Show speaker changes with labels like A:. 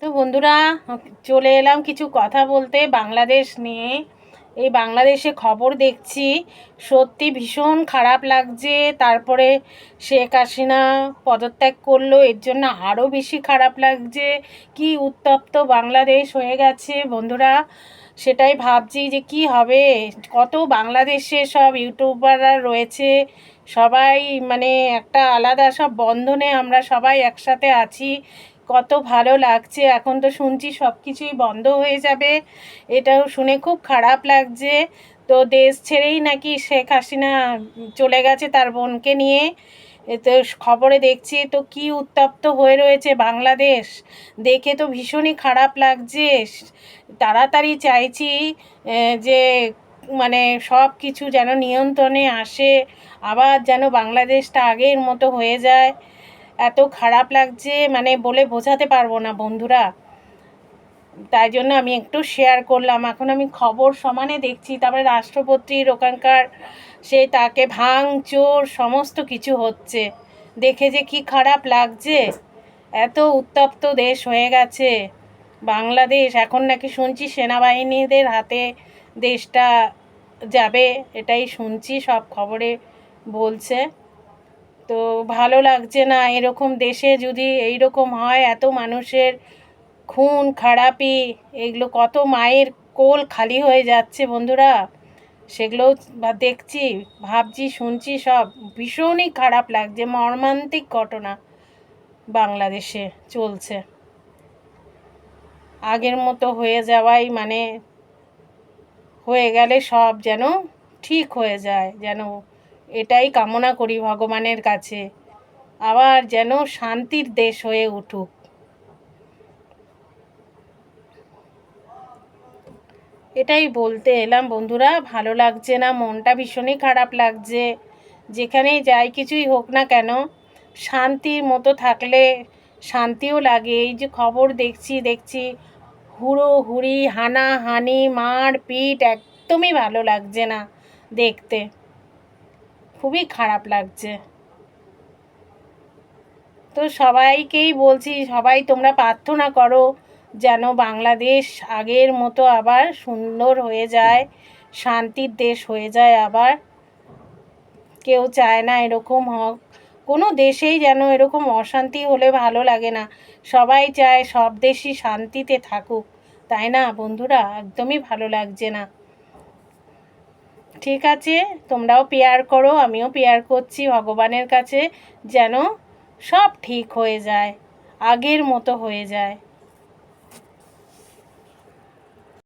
A: তো বন্ধুরা, চলে এলাম কিছু কথা বলতে বাংলাদেশ নিয়ে। এই বাংলাদেশে খবর দেখছি, সত্যি ভীষণ খারাপ লাগছে। তারপরে শেখ হাসিনা পদত্যাগ করলো, এর জন্য আরও বেশি খারাপ লাগছে। কি উত্তপ্ত বাংলাদেশ হয়ে গেছে বন্ধুরা, সেটাই ভাবছি যে কি হবে। কত বাংলাদেশে সব ইউটিউবাররা রয়েছে, সবাই মানে একটা আলাদা সব বন্ধনে আমরা সবাই একসাথে আছি। কত ভালো লাগছে। এখন তো শুনছি সব কিছুই বন্ধ হয়ে যাবে, এটাও শুনে খুব খারাপ লাগছে। তো দেশ ছেড়েই নাকি শেখ হাসিনা চলে গেছে তার বোনকে নিয়ে। তো খবরে দেখছি তো কি উত্তপ্ত হয়ে রয়েছে বাংলাদেশ, দেখে তো ভীষণই খারাপ লাগছে। তাড়াতাড়ি চাইছি যে মানে সব কিছু যেন নিয়ন্ত্রণে আসে, আবার যেন বাংলাদেশটা আগের মতো হয়ে যায়। এত খারাপ লাগছে মানে বলে বোঝাতে পারবো না বন্ধুরা। তাই জন্য আমি একটু শেয়ার করলাম। এখন আমি খবর সমানে দেখছি, তারপরে রাষ্ট্রপতির ওখানকার সে তাকে ভাঙচুর সমস্ত কিছু হচ্ছে, দেখে যে কি খারাপ লাগছে। এত উত্তপ্ত দেশ হয়ে গেছে বাংলাদেশ। এখন নাকি শুনছি সেনাবাহিনীদের হাতে দেশটা যাবে, এটাই শুনছি সব খবরে বলছে। তো ভালো লাগছে না এরকম দেশে যদি এইরকম হয়, এত মানুষের খুন খারাপি, এগুলো কত মায়ের কোল খালি হয়ে যাচ্ছে বন্ধুরা, সেগুলোও দেখছি, ভাবছি, শুনছি, সব ভীষণই খারাপ লাগছে। মর্মান্তিক ঘটনা বাংলাদেশে চলছে। আগের মতো হয়ে যাওয়াই মানে হয়ে গেলে সব যেন ঠিক হয়ে যায়, যেন এটাই কামনা করি ভগবানের কাছে, আবার যেন শান্তির দেশ হয়ে উঠুক। এটাই বলতে এলাম বন্ধুরা। ভালো লাগছে না, মনটা ভীষণই খারাপ লাগছে। যেখানেই যাই কিছুই হোক না কেন, শান্তির মতো থাকলে শান্তিও লাগে। এই যে খবর দেখছি হুড়োহুড়ি, হানাহানি, মারপিট, একদমই ভালো লাগছে না দেখতে, খুবই খারাপ লাগছে। তো সবাইকেই বলছি, সবাই তোমরা প্রার্থনা করো যেন বাংলাদেশ আগের মতো আবার সুন্দর হয়ে যায়, শান্তির দেশ হয়ে যায় আবার। কেউ চায় না এরকম হোক, কোনো দেশেই যেন এরকম অশান্তি হলে ভালো লাগে না। সবাই চায় সব দেশই শান্তিতে থাকুক, তাই না বন্ধুরা? একদমই ভালো লাগছে না। ঠিক আছে, তোমরাও প্রেয়ার করো, আমিও প্রেয়ার করছি ভগবানের কাছে যেন সব ঠিক হয়ে যায়, আগের মতো হয়ে যায়।